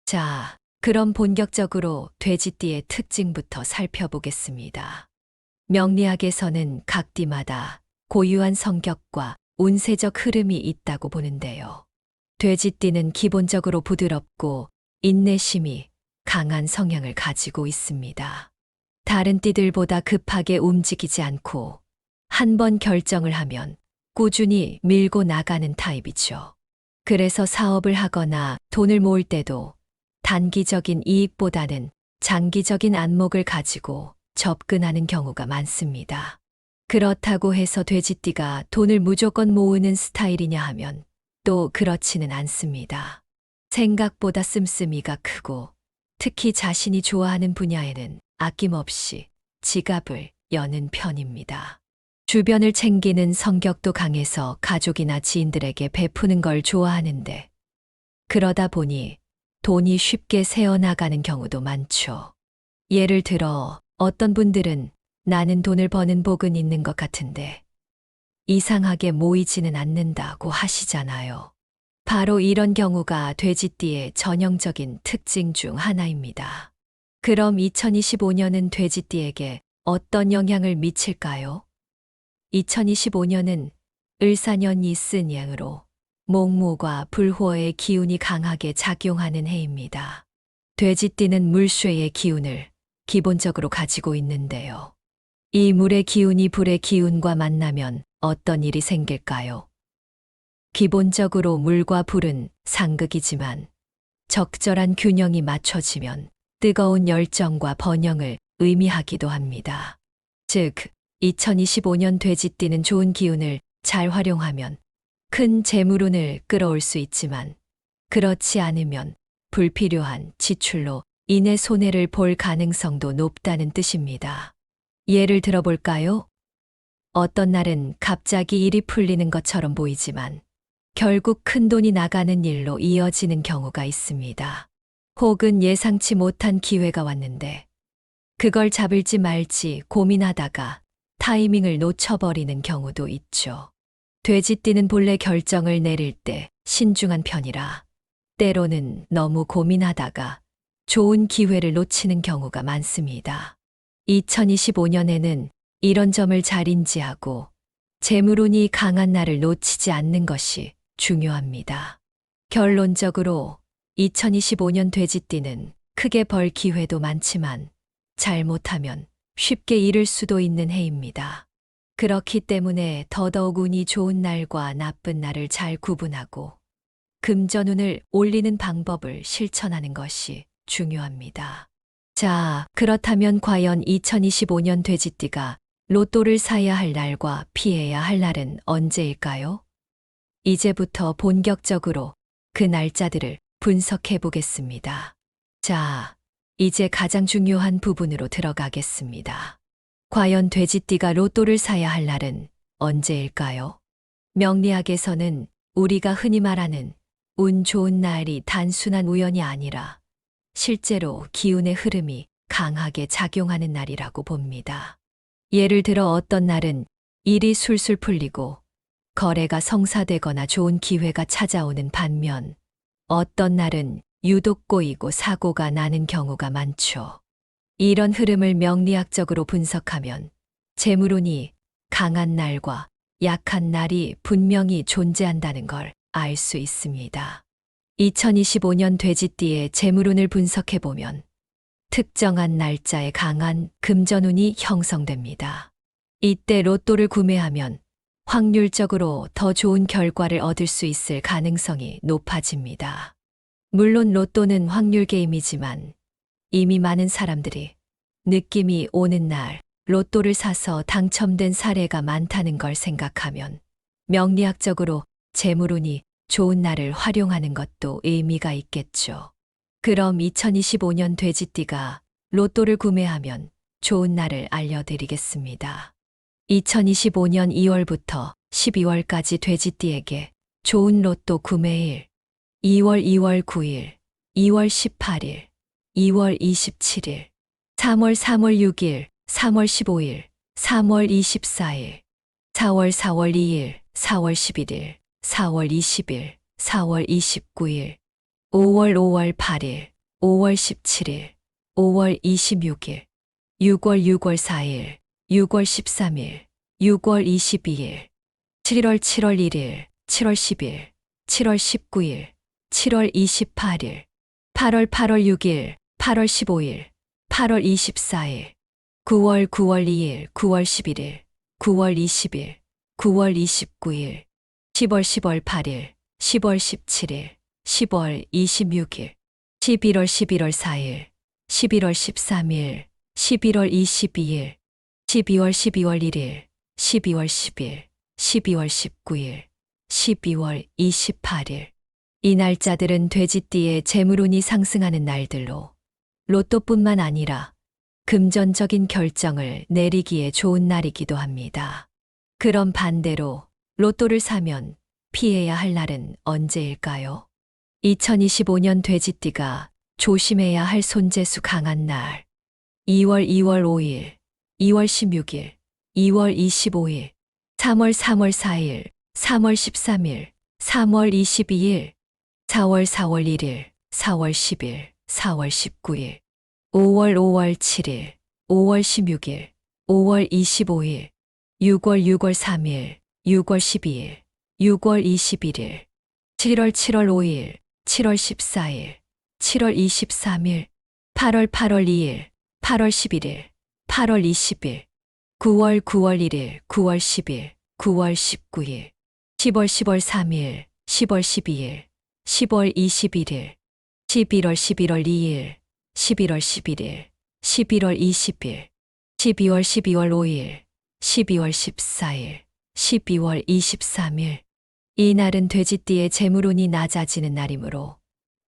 A: 자, 그럼 본격적으로 돼지띠의 특징부터 살펴보겠습니다. 명리학에서는 각 띠마다 고유한 성격과 운세적 흐름이 있다고 보는데요. 돼지띠는 기본적으로 부드럽고 인내심이 강한 성향을 가지고 있습니다. 다른 띠들보다 급하게 움직이지 않고 한 번 결정을 하면 꾸준히 밀고 나가는 타입이죠. 그래서 사업을 하거나 돈을 모을 때도 단기적인 이익보다는 장기적인 안목을 가지고 접근하는 경우가 많습니다. 그렇다고 해서 돼지띠가 돈을 무조건 모으는 스타일이냐 하면 또 그렇지는 않습니다. 생각보다 씀씀이가 크고 특히 자신이 좋아하는 분야에는 아낌없이 지갑을 여는 편입니다. 주변을 챙기는 성격도 강해서 가족이나 지인들에게 베푸는 걸 좋아하는데 그러다 보니 돈이 쉽게 새어나가는 경우도 많죠. 예를 들어 어떤 분들은 나는 돈을 버는 복은 있는 것 같은데 이상하게 모이지는 않는다고 하시잖아요. 바로 이런 경우가 돼지띠의 전형적인 특징 중 하나입니다. 그럼 2025년은 돼지띠에게 어떤 영향을 미칠까요? 2025년은 을사년이 쓴 양으로 목무과 불호의 기운이 강하게 작용하는 해입니다. 돼지띠는 물쇠의 기운을 기본적으로 가지고 있는데요. 이 물의 기운이 불의 기운과 만나면 어떤 일이 생길까요? 기본적으로 물과 불은 상극이지만 적절한 균형이 맞춰지면 뜨거운 열정과 번영을 의미하기도 합니다. 즉, 2025년 돼지띠는 좋은 기운을 잘 활용하면 큰 재물운을 끌어올 수 있지만 그렇지 않으면 불필요한 지출로 인해 손해를 볼 가능성도 높다는 뜻입니다. 예를 들어볼까요? 어떤 날은 갑자기 일이 풀리는 것처럼 보이지만 결국 큰돈이 나가는 일로 이어지는 경우가 있습니다. 혹은 예상치 못한 기회가 왔는데 그걸 잡을지 말지 고민하다가 타이밍을 놓쳐버리는 경우도 있죠. 돼지띠는 본래 결정을 내릴 때 신중한 편이라 때로는 너무 고민하다가 좋은 기회를 놓치는 경우가 많습니다. 2025년에는 이런 점을 잘 인지하고 재물운이 강한 날을 놓치지 않는 것이 중요합니다. 결론적으로 2025년 돼지띠는 크게 벌 기회도 많지만 잘못하면 쉽게 잃을 수도 있는 해입니다. 그렇기 때문에 더더욱 운이 좋은 날과 나쁜 날을 잘 구분하고 금전운을 올리는 방법을 실천하는 것이 중요합니다. 자, 그렇다면 과연 2025년 돼지띠가 로또를 사야 할 날과 피해야 할 날은 언제일까요? 이제부터 본격적으로 그 날짜들을 분석해 보겠습니다. 자, 이제 가장 중요한 부분으로 들어가겠습니다. 과연 돼지띠가 로또를 사야 할 날은 언제일까요? 명리학에서는 우리가 흔히 말하는 운 좋은 날이 단순한 우연이 아니라 실제로 기운의 흐름이 강하게 작용하는 날이라고 봅니다. 예를 들어 어떤 날은 일이 술술 풀리고 거래가 성사되거나 좋은 기회가 찾아오는 반면 어떤 날은 유독 꼬이고 사고가 나는 경우가 많죠. 이런 흐름을 명리학적으로 분석하면 재물운이 강한 날과 약한 날이 분명히 존재한다는 걸 알 수 있습니다. 2025년 돼지띠의 재물운을 분석해보면 특정한 날짜에 강한 금전운이 형성됩니다. 이때 로또를 구매하면 확률적으로 더 좋은 결과를 얻을 수 있을 가능성이 높아집니다. 물론 로또는 확률 게임이지만 이미 많은 사람들이 느낌이 오는 날 로또를 사서 당첨된 사례가 많다는 걸 생각하면 명리학적으로 재물운이 좋은 날을 활용하는 것도 의미가 있겠죠. 그럼 2025년 돼지띠가 로또를 구매하면 좋은 날을 알려드리겠습니다. 2025년 2월부터 12월까지 돼지띠에게 좋은 로또 구매일 2월 9일, 2월 18일, 2월 27일, 3월 6일, 3월 15일, 3월 24일, 4월 2일, 4월 11일, 4월 20일, 4월 29일, 5월 8일, 5월 17일, 5월 26일, 6월 4일, 6월 13일, 6월 22일, 7월 1일, 7월 10일, 7월 19일, 7월 28일, 8월 6일, 8월 15일, 8월 24일, 9월 2일, 9월 11일, 9월 20일, 9월 29일, 10월 8일, 10월 17일, 10월 26일, 11월 4일, 11월 13일, 11월 22일, 12월 1일, 12월 10일, 12월 19일, 12월 28일. 이 날짜들은 돼지띠의 재물운이 상승하는 날들로 로또뿐만 아니라 금전적인 결정을 내리기에 좋은 날이기도 합니다. 그럼 반대로 로또를 사면 피해야 할 날은 언제일까요? 2025년 돼지띠가 조심해야 할 손재수 강한 날 2월 5일, 2월 16일, 2월 25일, 3월 4일, 3월 13일, 3월 22일, 4월 1일, 4월 10일, 4월 19일, 5월 7일, 5월 16일, 5월 25일, 6월 3일, 6월 12일, 6월 21일, 7월 5일, 7월 14일, 7월 23일, 8월 2일, 8월 11일, 8월 20일, 9월 1일, 9월 10일, 9월 19일, 10월 3일, 10월 12일, 10월 21일, 11월 2일, 11월 11일, 11월 20일, 12월 5일, 12월 14일, 12월 23일. 이날은 돼지띠의 재물운이 낮아지는 날이므로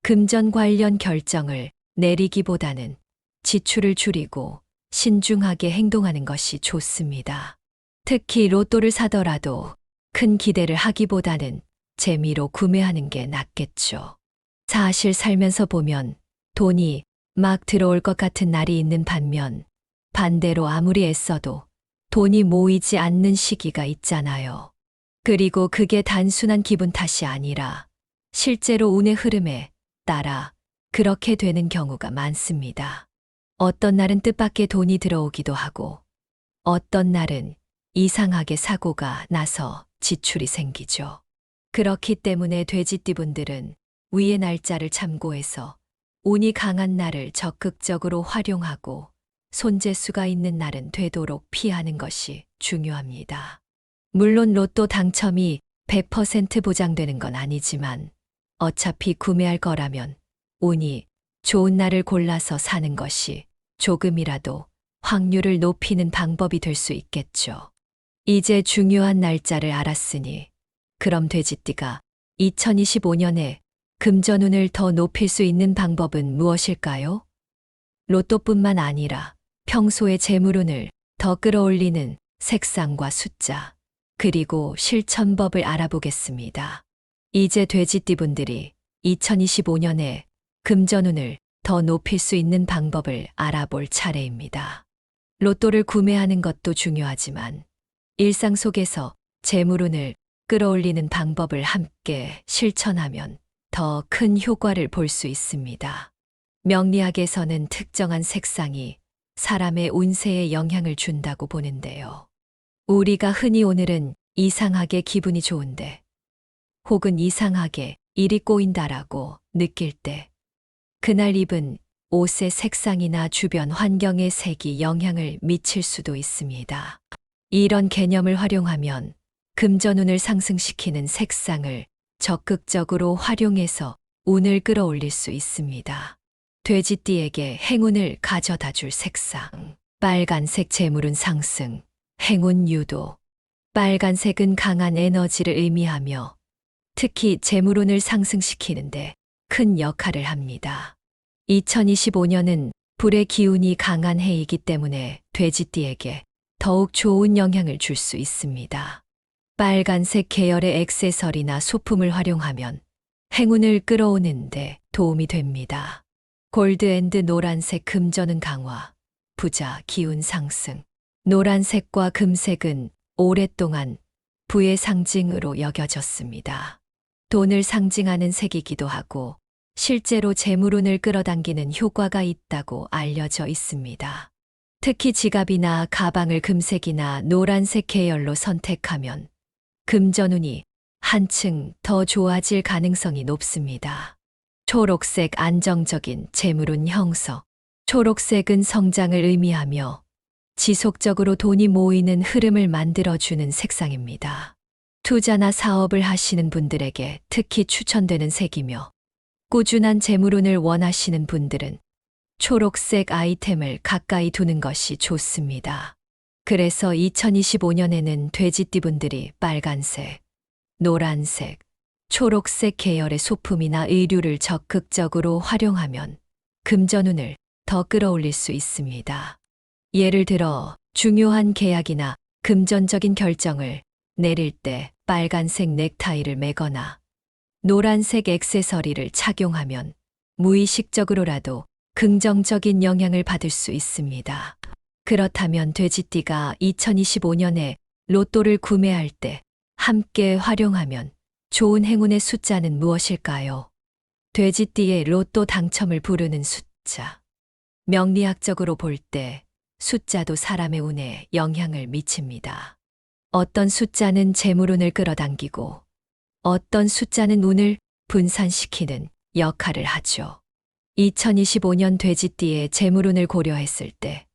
A: 금전 관련 결정을 내리기보다는 지출을 줄이고 신중하게 행동하는 것이 좋습니다. 특히 로또를 사더라도 큰 기대를 하기보다는 재미로 구매하는 게 낫겠죠. 사실 살면서 보면 돈이 막 들어올 것 같은 날이 있는 반면 반대로 아무리 애써도 돈이 모이지 않는 시기가 있잖아요. 그리고 그게 단순한 기분 탓이 아니라 실제로 운의 흐름에 따라 그렇게 되는 경우가 많습니다. 어떤 날은 뜻밖의 돈이 들어오기도 하고 어떤 날은 이상하게 사고가 나서 지출이 생기죠. 그렇기 때문에 돼지띠분들은 위의 날짜를 참고해서 운이 강한 날을 적극적으로 활용하고 손재수가 있는 날은 되도록 피하는 것이 중요합니다. 물론 로또 당첨이 100% 보장되는 건 아니지만 어차피 구매할 거라면 운이 좋은 날을 골라서 사는 것이 조금이라도 확률을 높이는 방법이 될 수 있겠죠. 이제 중요한 날짜를 알았으니 그럼 돼지띠가 2025년에 금전운을 더 높일 수 있는 방법은 무엇일까요? 로또뿐만 아니라 평소의 재물운을 더 끌어올리는 색상과 숫자, 그리고 실천법을 알아보겠습니다. 이제 돼지띠분들이 2025년에 금전운을 더 높일 수 있는 방법을 알아볼 차례입니다. 로또를 구매하는 것도 중요하지만 일상 속에서 재물운을 끌어올리는 방법을 함께 실천하면 더 큰 효과를 볼 수 있습니다. 명리학에서는 특정한 색상이 사람의 운세에 영향을 준다고 보는데요. 우리가 흔히 오늘은 이상하게 기분이 좋은데 혹은 이상하게 일이 꼬인다라고 느낄 때 그날 입은 옷의 색상이나 주변 환경의 색이 영향을 미칠 수도 있습니다. 이런 개념을 활용하면 금전운을 상승시키는 색상을 적극적으로 활용해서 운을 끌어올릴 수 있습니다. 돼지띠에게 행운을 가져다 줄 색상. 빨간색 재물운 상승, 행운 유도. 빨간색은 강한 에너지를 의미하며 특히 재물운을 상승시키는데 큰 역할을 합니다. 2025년은 불의 기운이 강한 해이기 때문에 돼지띠에게 더욱 좋은 영향을 줄 수 있습니다. 빨간색 계열의 액세서리나 소품을 활용하면 행운을 끌어오는데 도움이 됩니다. 골드 앤드 노란색 금전운 강화, 부자 기운 상승. 노란색과 금색은 오랫동안 부의 상징으로 여겨졌습니다. 돈을 상징하는 색이기도 하고 실제로 재물운을 끌어당기는 효과가 있다고 알려져 있습니다. 특히 지갑이나 가방을 금색이나 노란색 계열로 선택하면 금전운이 한층 더 좋아질 가능성이 높습니다. 초록색 안정적인 재물운 형성. 초록색은 성장을 의미하며 지속적으로 돈이 모이는 흐름을 만들어주는 색상입니다. 투자나 사업을 하시는 분들에게 특히 추천되는 색이며 꾸준한 재물운을 원하시는 분들은 초록색 아이템을 가까이 두는 것이 좋습니다. 그래서 2025년에는 돼지띠분들이 빨간색, 노란색, 초록색 계열의 소품이나 의류를 적극적으로 활용하면 금전운을 더 끌어올릴 수 있습니다. 예를 들어 중요한 계약이나 금전적인 결정을 내릴 때 빨간색 넥타이를 매거나 노란색 액세서리를 착용하면 무의식적으로라도 긍정적인 영향을 받을 수 있습니다. 그렇다면 돼지띠가 2025년에 로또를 구매할 때 함께 활용하면 좋은 행운의 숫자는 무엇일까요? 돼지띠의 로또 당첨을 부르는 숫자. 명리학적으로 볼 때 숫자도 사람의 운에 영향을 미칩니다. 어떤 숫자는 재물운을 끌어당기고 어떤 숫자는 운을 분산시키는 역할을 하죠. 2025년 돼지띠의 재물운을 고려했을 때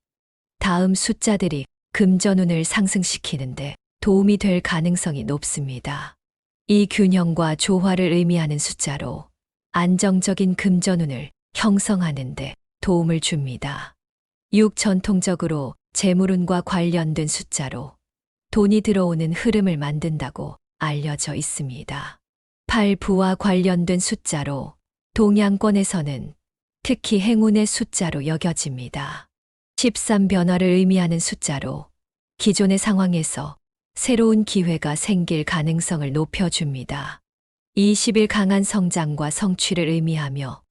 A: 다음 숫자들이 금전운을 상승시키는데 도움이 될 가능성이 높습니다. 이 균형과 조화를 의미하는 숫자로 안정적인 금전운을 형성하는데 도움을 줍니다. 6. 전통적으로 재물운과 관련된 숫자로 돈이 들어오는 흐름을 만든다고 알려져 있습니다. 8. 부와 관련된 숫자로 동양권에서는 특히 행운의 숫자로 여겨집니다. 13. 변화를 의미하는 숫자로 기존의 상황에서 새로운 기회가 생길 가능성을 높여줍니다. 20일 강한 성장과 성취를 의미하며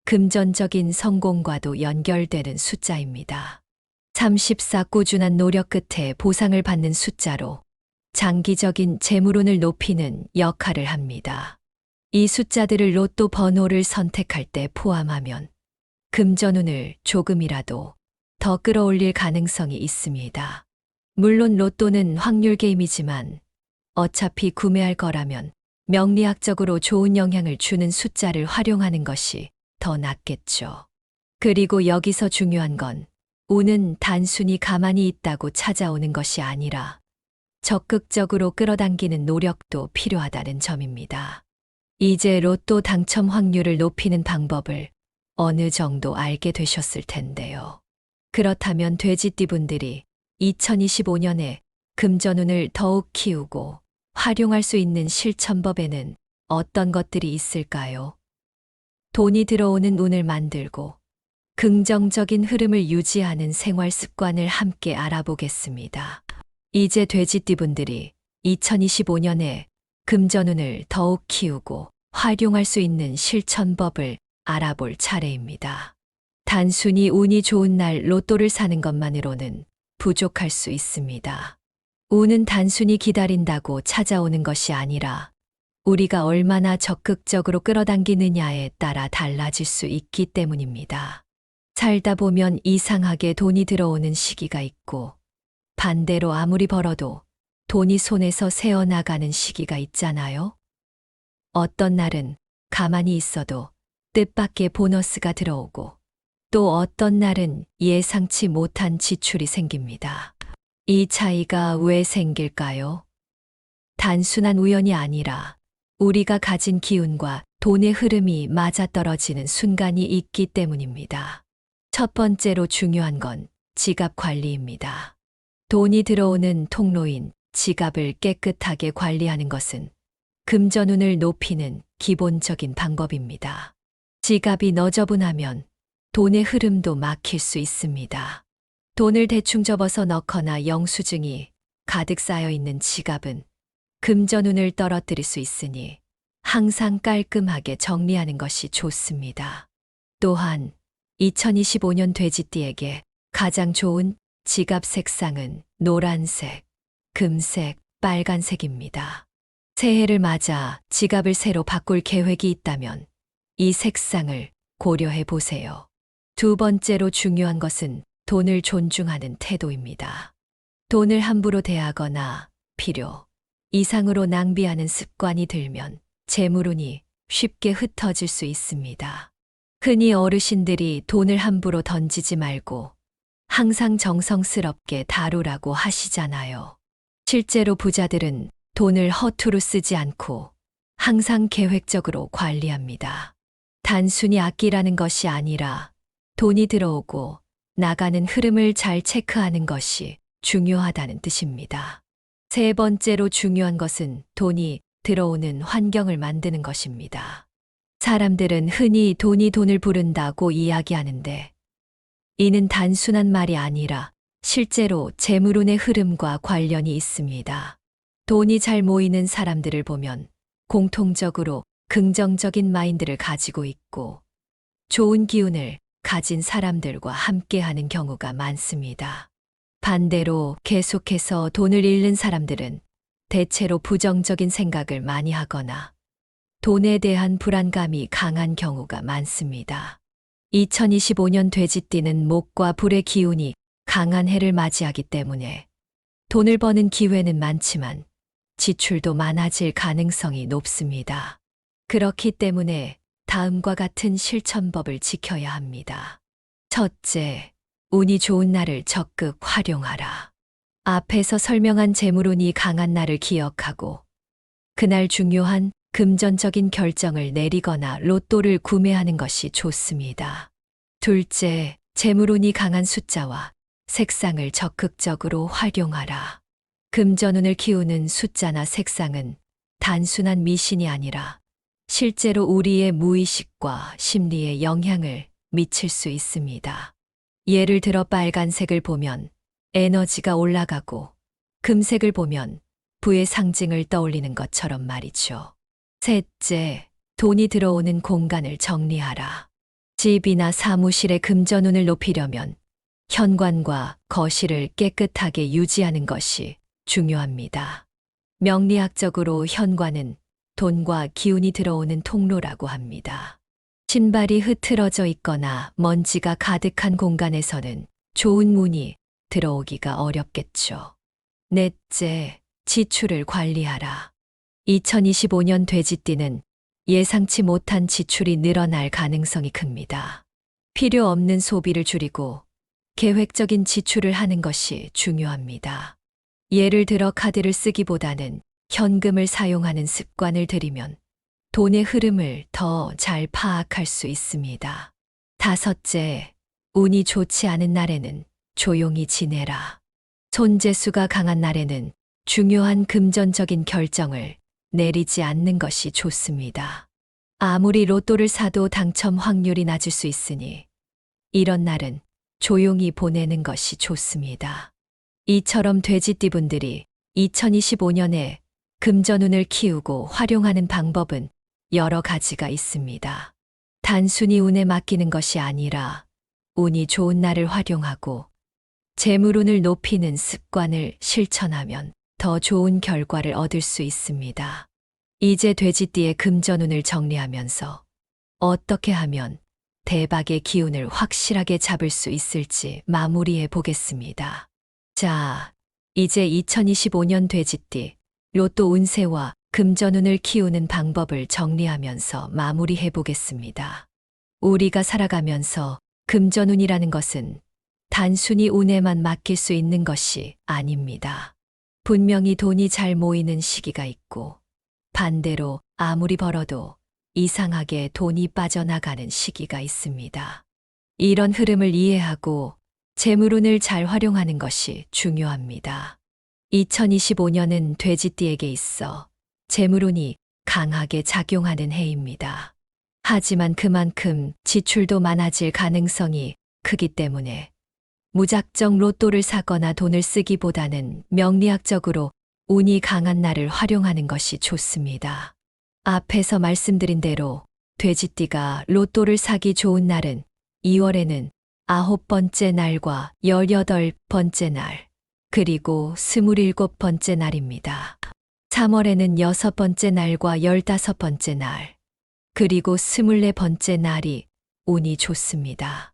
A: 금전적인 성공과도 연결되는 숫자입니다. 34. 꾸준한 노력 끝에 보상을 받는 숫자로 장기적인 재물운을 높이는 역할을 합니다. 이 숫자들을 로또 번호를 선택할 때 포함하면 금전운을 조금이라도 더 끌어올릴 가능성이 있습니다. 물론 로또는 확률 게임이지만 어차피 구매할 거라면 명리학적으로 좋은 영향을 주는 숫자를 활용하는 것이 더 낫겠죠. 그리고 여기서 중요한 건 운은 단순히 가만히 있다고 찾아오는 것이 아니라 적극적으로 끌어당기는 노력도 필요하다는 점입니다. 이제 로또 당첨 확률을 높이는 방법을 어느 정도 알게 되셨을 텐데요. 그렇다면 돼지띠분들이 2025년에 금전운을 더욱 키우고 활용할 수 있는 실천법에는 어떤 것들이 있을까요? 돈이 들어오는 운을 만들고 긍정적인 흐름을 유지하는 생활 습관을 함께 알아보겠습니다. 이제 돼지띠분들이 2025년에 금전운을 더욱 키우고 활용할 수 있는 실천법을 알아볼 차례입니다. 단순히 운이 좋은 날 로또를 사는 것만으로는 부족할 수 있습니다. 운은 단순히 기다린다고 찾아오는 것이 아니라 우리가 얼마나 적극적으로 끌어당기느냐에 따라 달라질 수 있기 때문입니다. 살다 보면 이상하게 돈이 들어오는 시기가 있고 반대로 아무리 벌어도 돈이 손에서 새어나가는 시기가 있잖아요. 어떤 날은 가만히 있어도 뜻밖의 보너스가 들어오고 또 어떤 날은 예상치 못한 지출이 생깁니다. 이 차이가 왜 생길까요? 단순한 우연이 아니라 우리가 가진 기운과 돈의 흐름이 맞아떨어지는 순간이 있기 때문입니다. 첫 번째로 중요한 건 지갑 관리입니다. 돈이 들어오는 통로인 지갑을 깨끗하게 관리하는 것은 금전운을 높이는 기본적인 방법입니다. 지갑이 너저분하면 돈의 흐름도 막힐 수 있습니다. 돈을 대충 접어서 넣거나 영수증이 가득 쌓여 있는 지갑은 금전운을 떨어뜨릴 수 있으니 항상 깔끔하게 정리하는 것이 좋습니다. 또한 2025년 돼지띠에게 가장 좋은 지갑 색상은 노란색, 금색, 빨간색입니다. 새해를 맞아 지갑을 새로 바꿀 계획이 있다면 이 색상을 고려해 보세요. 두 번째로 중요한 것은 돈을 존중하는 태도입니다. 돈을 함부로 대하거나 필요 이상으로 낭비하는 습관이 들면 재물운이 쉽게 흩어질 수 있습니다. 흔히 어르신들이 돈을 함부로 던지지 말고 항상 정성스럽게 다루라고 하시잖아요. 실제로 부자들은 돈을 허투루 쓰지 않고 항상 계획적으로 관리합니다. 단순히 아끼라는 것이 아니라 돈이 들어오고 나가는 흐름을 잘 체크하는 것이 중요하다는 뜻입니다. 세 번째로 중요한 것은 돈이 들어오는 환경을 만드는 것입니다. 사람들은 흔히 돈이 돈을 부른다고 이야기하는데 이는 단순한 말이 아니라 실제로 재물운의 흐름과 관련이 있습니다. 돈이 잘 모이는 사람들을 보면 공통적으로 긍정적인 마인드를 가지고 있고 좋은 기운을 가진 사람들과 함께하는 경우가 많습니다. 반대로 계속해서 돈을 잃는 사람들은 대체로 부정적인 생각을 많이 하거나 돈에 대한 불안감이 강한 경우가 많습니다. 2025년 돼지띠는 목과 불의 기운이 강한 해를 맞이하기 때문에 돈을 버는 기회는 많지만 지출도 많아질 가능성이 높습니다. 그렇기 때문에 다음과 같은 실천법을 지켜야 합니다. 첫째, 운이 좋은 날을 적극 활용하라. 앞에서 설명한 재물운이 강한 날을 기억하고 그날 중요한 금전적인 결정을 내리거나 로또를 구매하는 것이 좋습니다. 둘째, 재물운이 강한 숫자와 색상을 적극적으로 활용하라. 금전운을 키우는 숫자나 색상은 단순한 미신이 아니라 실제로 우리의 무의식과 심리에 영향을 미칠 수 있습니다. 예를 들어 빨간색을 보면 에너지가 올라가고 금색을 보면 부의 상징을 떠올리는 것처럼 말이죠. 셋째, 돈이 들어오는 공간을 정리하라. 집이나 사무실의 금전운을 높이려면 현관과 거실을 깨끗하게 유지하는 것이 중요합니다. 명리학적으로 현관은 돈과 기운이 들어오는 통로라고 합니다. 신발이 흐트러져 있거나 먼지가 가득한 공간에서는 좋은 운이 들어오기가 어렵겠죠. 넷째, 지출을 관리하라. 2025년 돼지띠는 예상치 못한 지출이 늘어날 가능성이 큽니다. 필요 없는 소비를 줄이고 계획적인 지출을 하는 것이 중요합니다. 예를 들어 카드를 쓰기보다는 현금을 사용하는 습관을 들이면 돈의 흐름을 더 잘 파악할 수 있습니다. 다섯째, 운이 좋지 않은 날에는 조용히 지내라. 손재수가 강한 날에는 중요한 금전적인 결정을 내리지 않는 것이 좋습니다. 아무리 로또를 사도 당첨 확률이 낮을 수 있으니 이런 날은 조용히 보내는 것이 좋습니다. 이처럼 돼지띠분들이 2025년에 금전운을 키우고 활용하는 방법은 여러 가지가 있습니다. 단순히 운에 맡기는 것이 아니라 운이 좋은 날을 활용하고 재물운을 높이는 습관을 실천하면 더 좋은 결과를 얻을 수 있습니다. 이제 돼지띠의 금전운을 정리하면서 어떻게 하면 대박의 기운을 확실하게 잡을 수 있을지 마무리해 보겠습니다. 자, 이제 2025년 돼지띠 로또 운세와 금전운을 키우는 방법을 정리하면서 마무리해 보겠습니다. 우리가 살아가면서 금전운이라는 것은 단순히 운에만 맡길 수 있는 것이 아닙니다. 분명히 돈이 잘 모이는 시기가 있고 반대로 아무리 벌어도 이상하게 돈이 빠져나가는 시기가 있습니다. 이런 흐름을 이해하고 재물운을 잘 활용하는 것이 중요합니다. 2025년은 돼지띠에게 있어 재물운이 강하게 작용하는 해입니다. 하지만 그만큼 지출도 많아질 가능성이 크기 때문에 무작정 로또를 사거나 돈을 쓰기보다는 명리학적으로 운이 강한 날을 활용하는 것이 좋습니다. 앞에서 말씀드린 대로 돼지띠가 로또를 사기 좋은 날은 2월에는 9번째 날과 18번째 날, 그리고 27번째 날입니다. 3월에는 6번째 날과 15번째 날, 그리고 24번째 날이 운이 좋습니다.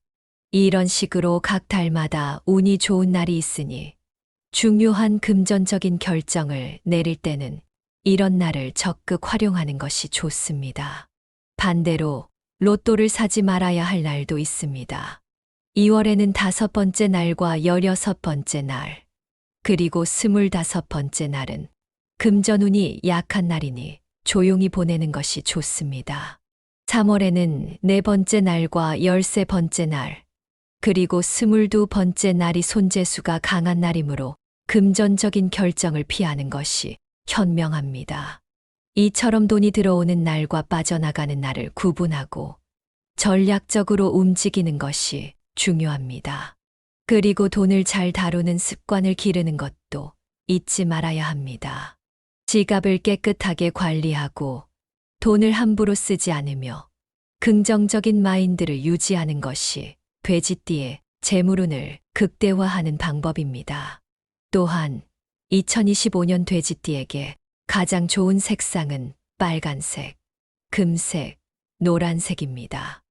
A: 이런 식으로 각 달마다 운이 좋은 날이 있으니 중요한 금전적인 결정을 내릴 때는 이런 날을 적극 활용하는 것이 좋습니다. 반대로 로또를 사지 말아야 할 날도 있습니다. 2월에는 5번째 날과 16번째 날, 그리고 25번째 날은 금전운이 약한 날이니 조용히 보내는 것이 좋습니다. 3월에는 4번째 날과 13번째 날, 그리고 22번째 날이 손재수가 강한 날이므로 금전적인 결정을 피하는 것이 현명합니다. 이처럼 돈이 들어오는 날과 빠져나가는 날을 구분하고 전략적으로 움직이는 것이 중요합니다. 그리고 돈을 잘 다루는 습관을 기르는 것도 잊지 말아야 합니다. 지갑을 깨끗하게 관리하고 돈을 함부로 쓰지 않으며 긍정적인 마인드를 유지하는 것이 돼지띠의 재물운을 극대화하는 방법입니다. 또한 2025년 돼지띠에게 가장 좋은 색상은 빨간색, 금색, 노란색입니다.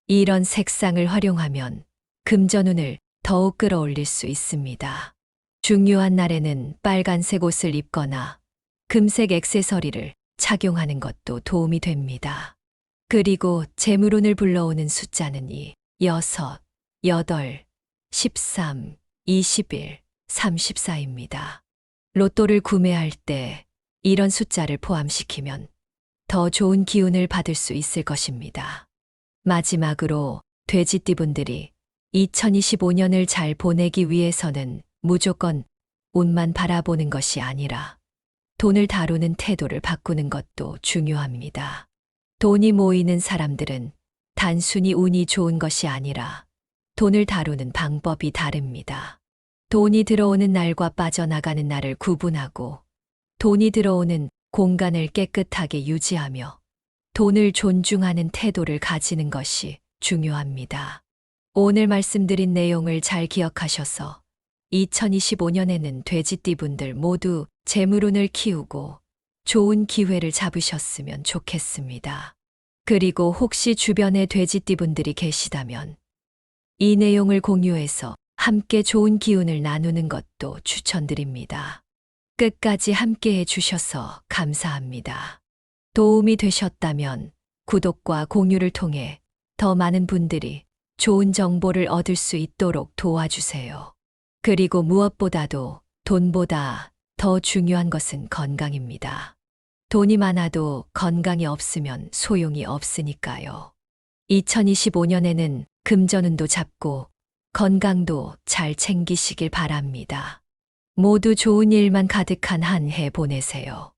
A: 이런 색상을 활용하면 금전운을 더욱 끌어올릴 수 있습니다. 중요한 날에는 빨간색 옷을 입거나 금색 액세서리를 착용하는 것도 도움이 됩니다. 그리고 재물운을 불러오는 숫자는 2, 6, 8, 13, 21, 34입니다. 로또를 구매할 때 이런 숫자를 포함시키면 더 좋은 기운을 받을 수 있을 것입니다. 마지막으로 돼지띠분들이 2025년을 잘 보내기 위해서는 무조건 운만 바라보는 것이 아니라 돈을 다루는 태도를 바꾸는 것도 중요합니다. 돈이 모이는 사람들은 단순히 운이 좋은 것이 아니라 돈을 다루는 방법이 다릅니다. 돈이 들어오는 날과 빠져나가는 날을 구분하고 돈이 들어오는 공간을 깨끗하게 유지하며 돈을 존중하는 태도를 가지는 것이 중요합니다. 오늘 말씀드린 내용을 잘 기억하셔서 2025년에는 돼지띠분들 모두 재물운을 키우고 좋은 기회를 잡으셨으면 좋겠습니다. 그리고 혹시 주변에 돼지띠분들이 계시다면 이 내용을 공유해서 함께 좋은 기운을 나누는 것도 추천드립니다. 끝까지 함께 해주셔서 감사합니다. 도움이 되셨다면 구독과 공유를 통해 더 많은 분들이 좋은 정보를 얻을 수 있도록 도와주세요. 그리고 무엇보다도 돈보다 더 중요한 것은 건강입니다. 돈이 많아도 건강이 없으면 소용이 없으니까요. 2025년에는 금전운도 잡고 건강도 잘 챙기시길 바랍니다. 모두 좋은 일만 가득한 한 해 보내세요.